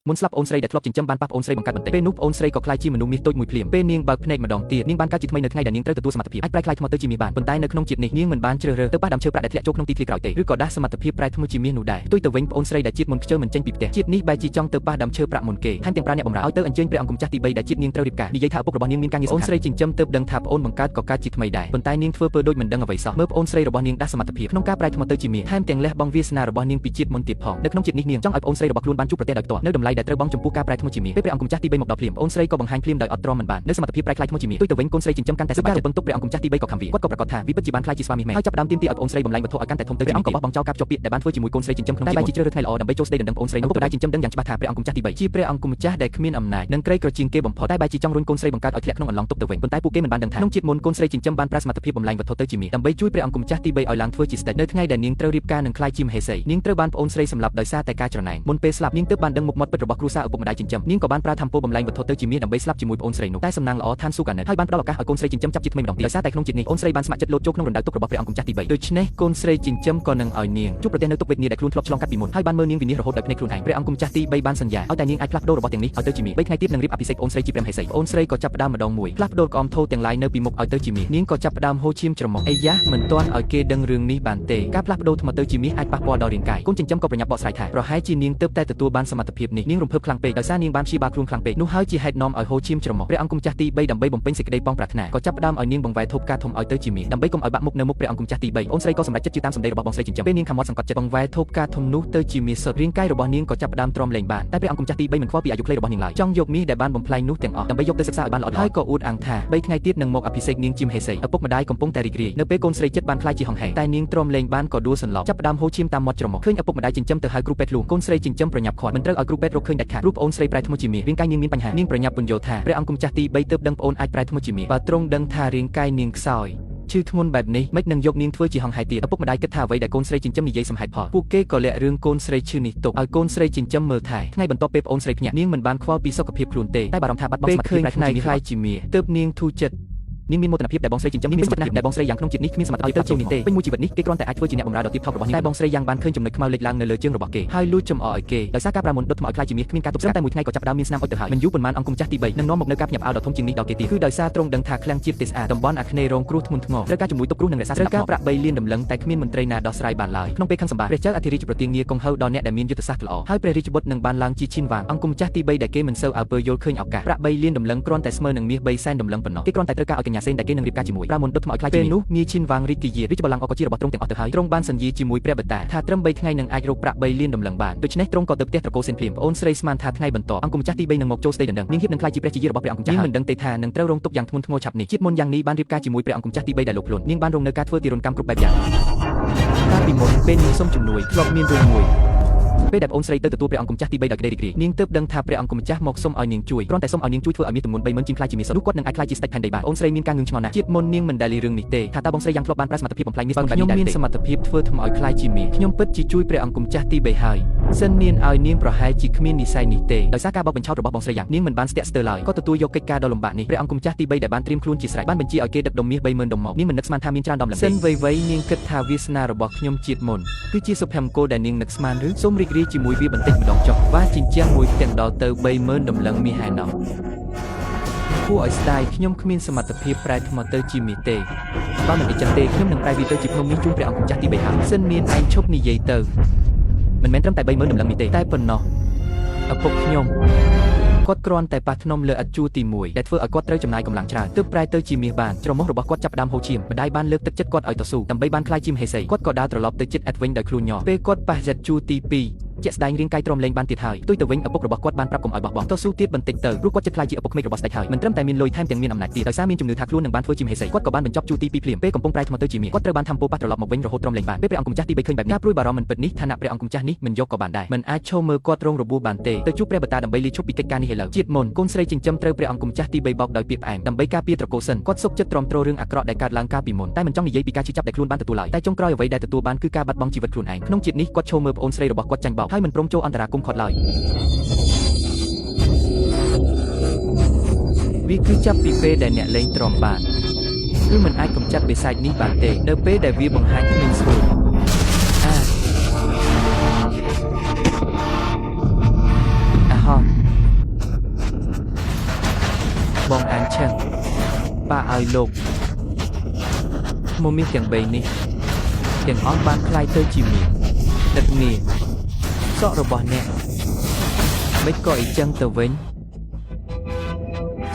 មុនស្លាប់អូនស្រីដែលធ្លាប់ចិញ្ចឹមបានប៉ះអូនស្រីបង្កើតបន្តិចពេលនោះអូនស្រីក៏ក្លាយជាមនុស្សមាសតូចមួយភ្លាមពេលនាងបើកភ្នែកម្ដងទៀតនាងបានកើតជាថ្មីនៅថ្ងៃដែលនាងត្រូវទទួលសមត្ថភាពអាចប្រែក្លាយថ្មទៅជាមាសបានប៉ុន្តែនៅក្នុងជាតិនេះនាងមិនបានជ្រើសរើសទៅប៉ះដើមឈើប្រាក់ដែលធ្លាក់ចូលក្នុងទីធ្លាក្រោយទេឬក៏ដាស់សមត្ថភាពប្រែថ្មជាមាសនោះដែរផ្ទុយទៅវិញប្អូនស្រីដែលជាតិមុនខ្ជិលមិនចេញពីផ្ទះជាតិនេះបែរជាចង់ទៅប៉ះដើមឈើប្រាក់មុនគេថែមទាំងប្រើអ្នកបម្រើឲ្យទៅអញ្ជើញព្រះអង្គម្ចាស់ទី3ដែលជាតិនាងត្រូវរៀបការនិយាយថាឪពុករបស់នាងមានការងារអូនស្រីចិញ្ចឹមទៅដឹងថាប្អូនបង្កើតក៏កើតជាថ្មីដែរប៉ុន្តែនាងធ្វើពើដូចមិនដឹងអ្វីសោះមើលប្អូនស្រីរបស់នាងដាស់សមត្ថភាពក្នុងការប្រែថ្មទៅជាមាសថែមទាំងលះបង់វាសនារបស់នាងពីជាតិមុនទៀតផងនៅក្នុងជាតិនេះនាងចង់ឲ្យប្អូនស្រីរបស់ខ្លួនបានជួបប្រទះដោយផ្ទាល់នៅតម្លៃដែលត្រូវបង់ចំពោះការប្រែថ្មជាមាសពេលព្រះអង្គម្ចាស់ទី3មកដល់ភ្លាមអូនស្រីក៏បង្ហាញភ្លាមដោយអត់ទ្រាំមិនបាននៅសមត្ថភាពប្រែក្លាយថ្មជាមាសទុយទៅវិញកូនស្រីចិញ្ចឹមកាន់តែសប្បាយចិត្តបន្ទុកព្រះអង្គម្ចាស់ទី3ក៏ខំវាគាត់ក៏ប្រកាសថាវាពិតជាបានក្លាយជាស្វាមីមែនហើយចាប់ផ្ដើមទាមទារឲ្យប្អូនស្រីបំលែងវត្ថុឲ្យកាន់តែធំទៅព្រះអង្គក៏បោះបង់ចោលការភ្ជាប់ពាក្យដែលបានធ្វើជាមួយកូនស្រីចិញ្ចឹមក្នុងជីវិតតែបែរជាជ្រើសរើសថ្ងៃល្អដើម្បីចូលស្ដីដណ្ដឹងប្អូនស្រីនោះពុកម្ដាយចិញ្ចឹមដឹងយ៉ាងច្បាស់ថាព្រះអង្គម្ចាស់ទី3ជាព្រះអង្គម្ចាស់ដែលគ្មានអំណាចនិងក្រីក្រជាងគេបំផុតតែបែរជាចង់រុញកូនស្រីបង្កើតឲ្យធ្លាក់ក្នុងអន្លង់ទុកទៅវិញប៉ុន្តែពួកគេមិនបានដឹងថាក្នុងជាតិមុនកូនស្រីចិញ្ចឹមបានប្រើសមត្ថភាពបំលែងវត្ថុទៅជាមាសដើម្បីជួយព្រះអង្គម្ចាស់ទី3ឲ្យឡើងធ្វើជាស្ដេចនៅថ្ងៃដែលនាងត្រូវរៀបការនឹងក្លាយជាមហេសីនាងត្រូវបានប្អូនស្រីសម្លាប់ដោយសារតែការច្រណែនមុនពេលស្លាប់នាងទើបបានដឹងមុខមាត់ពិតរបស់គ្រួសារឪពុកម្ដាយចិញ្ចឹមនាងក៏បានប្រើធម្មពលបំលែងវត្ថុទៅជាមាសដើម្បីស្លាប់ជាមួយប្អូនស្រីនោះតែសំណាងល្អឋានសួគ៌អាណិតហើយបានផ្ដល់ឱកាសឲ្យកូនស្រីចិញ្ចឹមចាប់ជាថ្មីម្ដងទៀតដោយសារតែក្នុងជាតិនេះអូនស្រីបានស្ម័គ្រចិត្តលោតចូលក្នុងរណ្ដៅទុករបស់ព្រះអង្គម្ចាស់ទី3ដូច្នេះកូនស្រីចិញ្ចឹមក៏នឹងឲ្យនាងជួបប្រទះនៅទុក្ខវេទនាដែលខ្លួនធ្លាប់ឆ្លងកាត់ពីមុនហើយបានមើលនាងវិនិច្ឆ័យរហូតដល់ភ្នែកខ្លួនឯងព្រះអង្គម្ចាស់ទី3បានសន្យាឲ្យតែនាងអាចផ្លាស់ប្ដូររបស់ទាំងនេះឲ្យទៅជាមាស3ថ្ងៃទៀតនឹងរៀបអភិសេកអូនស្រីជាព្រះមហេសីអូនស្រីក៏ចាប់ផ្ដើមម្ដងមួយផ្លាស់ប្ដូរក្អមធោទាំងឡាយនៅពីមុខឲ្យទៅជាមាសនាងក៏ចាប់ផ្ដើមហូរឈាមច្រមុះអីយ៉ាមិនទាន់ឲ្យគេដឹងរឿងនេះបានទេការផ្លាស់ប្ដូរថ្មទៅជាមាសអាចប៉ះពាល់ដល់រាងកាយកូនចិញ្ចឹមក៏ប្រញាប់បកស្រាយថាប្រហែលជានាងទើបតែទទួលបានសមត្ថភាពនេះនាងរំភើបខ្លាំងពេកដោយសារនាងបានព្យាបាលខ្លួនខ្លាំងពេកនោះហើយជាហេតុនាំឲ្យហូរឈាមច្រមុះព្រះអង្គម្ចាស់ទី3ដើម្បីបំពេញសេចក្តីប៉ងប្រាថ្នាក៏ចាប់ផ្ដើមឲ្យនាងបង្វែរធូបការធំឲ្យទៅជាមាសដើម្បីកុំឲ្យបាក់មុខនៅមុខព្រះអង្គម្ចាស់ទី3អូនស្រីក៏សម្រេចចិត្តជឿតាមសម្ដីរបស់បងស្រីចិញ្ចឹមពេលនាងខំមាត់សង្កត់ចិត្តបង្វែរធូបការធំនោះទៅជាមាសសុទ្ធរាងកាយរបស់នាងក៏ចាប់ផ្ដើមទ្រាំលែងបានតែព្រះអង្គម្ចាស់ទី3មិនខ្វល់ពីអាយុខ្លីរបស់នាងឡើយចង់យកមាសដែលបានបំផ្លាញនោះទាំងអស់ដើម្បីយកទៅសិក្សាឲ្យបានល្អហើយក៏អួតអាងថា3ថ្ងៃទៀតនឹងមកអភិសេកនាងជាមហេសីឪពុកម្ដាយកំពុងតែរីករាយនៅពេលកូនស្រីចិត្តបានខ្លាយជាហង្ហែតែនាងទ្រាំលែងបានក៏ដួលសន្លប់ចាប់ផ្ដើមហូរឈាមតាមមាត់ច្រមុះឃើញឪពុកម្ដាយចិញ្ចឹមទៅហៅគ្រូពេទ្យលួងកូនស្រីចិញ្ចឹមប្រញាប់ខាត់មិនត្រូវឲ្យគ្រូពេទ្យរកឃើញដាច់ខាតព្រោះប្អូនស្រីប្រែថ្មជាមាសរាងកាយនាងមានបញ្ហានាងប្រញាប់ពន្យល់ថាព្រះអង្គម្ចាស់ទី3ទើបដឹងប្អូនអាចប្រែថ្មជាមាសបើទ្រង់ដឹងថារាងកាយនាងខ្សោយឈឺធ្ងន់បែបនេះមិននឹងយកនាងធ្វើជាហង្ហែទៀតឪពុកម្ដាយគិតថាអ្វីដែលកូនស្រីចិញ្ចឹមនិយាយសំហេតុផលពួកគេក៏លាក់រឿងកូនស្រីឈឺនេះទុកឲ្យកូនស្រីចិញ្ចឹមមើលថែថ្ងៃបន្ទាប់ពេលប្អូនស្រីភ្ញាក់នាងមិនបានខ្វល់ពីសុខភាពខ្លួនទេតែបារម្ភថាបាត់បង់សមត្ថភាពប្រែថ្មជាមាសខ្លាយជាមាសទើបនាងធូរចិត្តនាងមានមោទនភាពដែលបងស្រីចិញ្ចឹមមានចិត្តណាស់ដែលបងស្រីយ៉ាងក្នុងជាតិនេះគ្មានសមត្ថភាពឲ្យទៅជាមាសទេពេញមួយជីវិតនេះគេគ្រាន់តែអាចធ្វើជាអ្នកបម្រើដ៏ទាបថោករបស់នាងតែបងស្រីយ៉ាងបានឃើញចំណុចខ្មៅលេចឡើងនៅលើជើងរបស់គេហើយលួចចំអកឲ្យគេដោយសារការប្រាមុនដុតថ្មឲ្យខ្លាយជាមាសគ្មានការទប់ស្កាត់តែមួយថ្ងៃក៏ចាប់ផ្ដើមមានស្នាមអុចទៅហើយមិនយូរប៉ុន្មានអង្គម្ចាស់ទី3នឹងនាំមកនៅការភ្ញាក់ផ្អើលដ៏ធំជាងនេះដល់គេទៀតគឺដោយសារទ្រង់ដឹងថាឃ្លាំងជាតិទេសអាតំបន់អាគ្នេយ៍រងគ្រោះធ្ងន់ធ្ងរត្រូវការជំនួយទប់គ្រោះនិងរក្សាសន្តិភាពប្រាក់3លានដំឡឹងតែគ្មានមន្ត្រីណាដោះស្រាយបានឡើយក្នុងពេលខឹងសម្បាព្រះចៅអធិរាជប្រទានងារកុងហៅដល់អ្នកដែលមានយុទ្ធសាស្ត្រល្អហើយព្រះរាជបុត្រនឹងបានឡើងជាឈិនវ៉ាងអង្គម្ចាស់ទី3ដែលគេមិនសូវអើពើយល់ឃើញឱកាសប្រាក់3លានដំឡឹងគ្រាន់តែស្មើនឹងមាស3សែនដំឡឹងប៉ុណ្ណោះគេគ្រាន់តែត្រូវការឲ្យកញ្ញាសេនដែលគេនឹងរៀបការជាមួយប្រាមុនដុតថ្មឲ្យខ្លាយជាមាសពេលនោះងាយឈិនវ៉ាងរីករាយរាជបល្ល័ង្កក៏ជារបស់ទ្រង់ទាំងអស់ទៅហើយទ្រង់បានសន្យាជាមួយព្រះបតាថាត្រឹម3ថ្ងៃនឹងអាចរកប្រាក់3លានដំឡឹងបានដូច្នេះទ្រង់ក៏ទៅផ្ទះត្រកូលសេនភ្លាមប្អូនស្រីស្មានថាថ្ងៃបន្ទាប់អង្គម្ចាស់ទី3នឹងមកចូលស្ដីដណ្ដឹងនាងហៀបនឹងខ្លាយជាព្រះជាយាយរបស់ព្រះអង្គម្ចាស់នាងមិនដឹងទេថានឹងត្រូវរងទុក្ខយ៉ាងធ្ងន់ធ្ងរឆាប់នេះជាតិមុនយ៉ាងនេះបានរៀបការជាមួយព្រះអង្គម្ចាស់ទី3ដែលលោកខ្លួននាងបានរងនៅការធ្វើទារុណកម្មគ្រប់បែបយ៉ាងកាលពីមុនពេលនាងសុំជំនួយធ្លាប់មានរឿងមួយពេលដែលប្អូនស្រីទៅទទួលព្រះអង្គម្ចាស់ទី3ដោយក្តីរីករាយនាងទើបដឹងថាព្រះអង្គម្ចាស់មកសុំឲ្យនាងជួយគ្រាន់តែសុំឲ្យនាងជួយធ្វើឲ្យមាសទម្ងន់30000ជាងខ្លាយជាមាសសុទ្ធនោះគាត់នឹងអាចខ្លាយជាស្ដេចផែនដីបានអូនស្រីមានការងឿងឆ្ងល់ណាស់ជាតិមុននាងមិនដែលឮរឿងនេះទេថាតើបងស្រីយ៉ាងធ្លាប់បានប្រើសមត្ថភាពបំផ្លាញមាសបែបនេះដែរទេខ្ញុំមានសមត្ថភាពធ្វើថ្មឲ្យខ្លាយជាមាសខ្ញុំពិតជាជួយព្រះអង្គម្ចាស់ទី3ហើយសិនមានឲ្យនាងប្រហែលជាគ្មាននិស្ស័យនេះទេដោយសារការបោកបញ្ឆោតរបស់បងស្រីយ៉ាងនាងមិនបានស្ទាក់ស្ទើរឡើយក៏ទទួលយកកិច្ចការដ៏លំបាកនេះព្រះអង្គម្ចាស់ទី3ដែលបានត្រៀមខ្លួនជាស្រេចបានបញ្ជាឲ្យគេដឹកដុំមាស30000ដុំមកនាងមិននឹកស្មានថាមានច្រើនដុំឡើយសិនវៃនាងគិតថាវាសនារបស់ខ្ញុំជាតិមុនគឺជាសុភមង្គលដែលនាងនឹកស្មានឬសូមរីករាយជាមួយវាបន្តិចម្ដងចុះវ៉ាជញ្ជាំងមួយផ្ទាំងដល់ទៅ30000ដំឡឹងមាសហើយណោះគួរឲ្យស្ដាយខ្ញុំគ្មានសមត្ថភាពប្រែថ្មទៅជាមាសទេបើមិនអញ្ចឹងទេខ្ញុំនឹងប្រែវាទៅជាភ្នំមាសជូនព្រះអង្គម្ចាស់ទី3ហើយសិនមានឯងឈប់និយាយទៅមិនមែនត្រឹមតែ30000ដំឡឹងមាសទេតែប៉ុណ្ណោះឪពុកខ្ញុំគាត់គ្រាន់តែប៉ះធ្នមលើឥដ្ឋជួរទី1ដែលធ្វើឲ្យគាត់ត្រូវចំណាយកម្លាំងច្រើនទើបប្រែទៅជាមាសបានច្រមុះរបស់គាត់ចាប់ផ្ដើមហូរឈាមម្ដាយបានលើកទឹកចិត្តគាត់ឲ្យតស៊ូដើម្បីបានក្លាយជាមហេសីគាត់ក៏ដើរត្រឡប់ទៅជិតឥដ្ឋវិញដោយខ្លួនញ័រពេលគាត់ប៉ះឥដ្ឋជួរទី2ជាក់ស្ដែងរាងកាយទ្រាំលែងបានទៀតហើយផ្ទុយទៅវិញឪពុករបស់គាត់បានប្រាប់កុំឲ្យបោះបង់តស៊ូទៀតបន្តិចទៅព្រោះគាត់ចិត្តខ្លាចជាឪពុកក្មេករបស់ស្ដេចហើយមិនត្រឹមតែមានលុយថែមទាំងមានអំណាចទៀតដោយសារមានជំនឿថាខ្លួននឹងបានធ្វើជាមហេសីគាត់ក៏បានបញ្ចប់ជួរទី2ភ្លាមពេលកំពុងប្រែថ្មទៅជាមាសគាត់ត្រូវបានធ្វើប៉ះត្រឡប់មកវិញរហូតទ្រាំលែងបានពេលព្រះអង្គម្ចាស់ទី3ឃើញបែបនេះការព្រួយបារម្ភមិនពិតនេះឋានៈព្រះអង្គម្ចាស់នេះមិនយកក៏បានដែរមិនអាចឈរមើលគាត់រងរបួសបានទេទៅជួបព្រះបតាដើម្បីលាឈប់ពីកិច្ចការនេះឥឡូវជាតិមុនកូនស្រីចិញ្ចឹមត្រូវព្រះអង្គម្ចាស់ទី3បោកដោយពាក្យផ្អែមដើម្បីការពារត្រកូលសិនគាត់សុខចិត្តទ្រាំទ្ររឿងអាក្រក់ដែលកើតឡើងកាលពីមុនតែមិនចង់និយាយពីការជិះចាប់ដែលខ្លួនបានទទួលឡើយតែចុងក្រោយអ្វីដែលទទួលបានគឺការបាត់បង់ជីវិតខ្លួនឯងក្នុងជាតិនេះគាត់ឈរមើលប្អូនស្រីរបស់គាត់ចាញ់បោកហើយមិនព្រមចូលអន្តរាគមន៍គាត់ឡើយវាគឺចាប់ពីពេលដែលអ្នកលេងទ្រាំបានគឺមិនអាចកម្ចាត់បិសាចនេះបានទេនៅពេលដែលវាបង្ហាញគ្មានស្រួលអាហោ ឲ្យលោកមកមាសទាំង3នេះទាំងអស់បានคล้ายទៅជាមាសដឹកងាយសក់របស់អ្នកមិនក៏អីចឹងទៅវិញ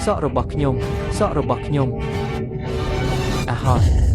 សក់របស់ខ្ញុំអាហោះ